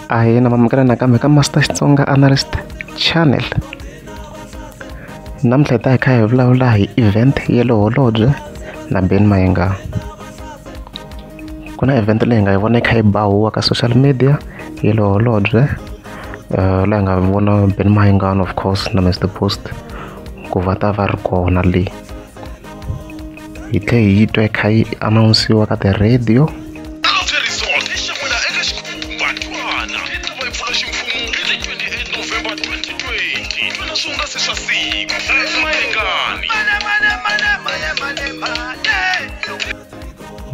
Ahina mamukela nakambe ka Master Xitsonga Analyst Channel. Namuntlha hi ta hi kha hi vulavula hi event ya le Holobye na Ben Mayengani. Ku na event leyi hi nga yi vona yi kha yi bahuwa ka social media ya le Holobye, laha hi nga vona Ben Mayengani of course na Mr Post ku va ta va ri kona leyi. Hi tlhe hi twa yi kha yi announce-iwa ka ti-radio.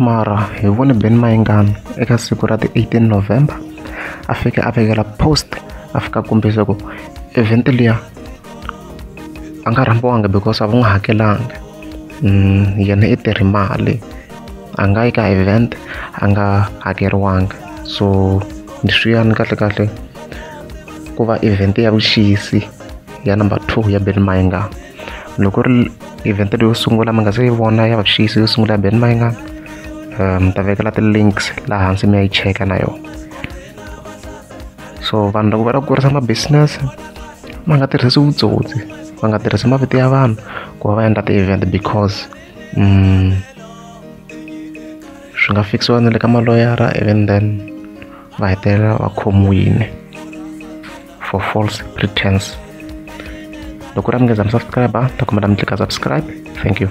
Mara hi vone Ben Mayengani eka siku ra ti 18 November a fika a vekela post a fika kombisa ku event liya a nga rhambiwanga because a va n'wi hakelanga. Yena i tirhi mali, a nga yi ka event a nga hakeriwanga. So leswiyani kahle ku va event ya vuxisi ya number 2 ya Ben Mayengani. Loko ri event leyo sungula mi nga se yi vona ya vuxisi yo sungula ya Ben Mayengani, mi ta vekela ti-links laha hansi mi ya yi cheka na yona. So vanhu loko va lava ku kurisa ma-business ma nga tirhisi vutsotsi, va nga tirhisi mavito ya vanhu ku va va endla ti-event because swi nga fikisiwa na le ka maloyara and then va hetelela va khomiwile for false pretense. Loko mi nga za mi subscribe ta kombela mi click subscribe. Thank you.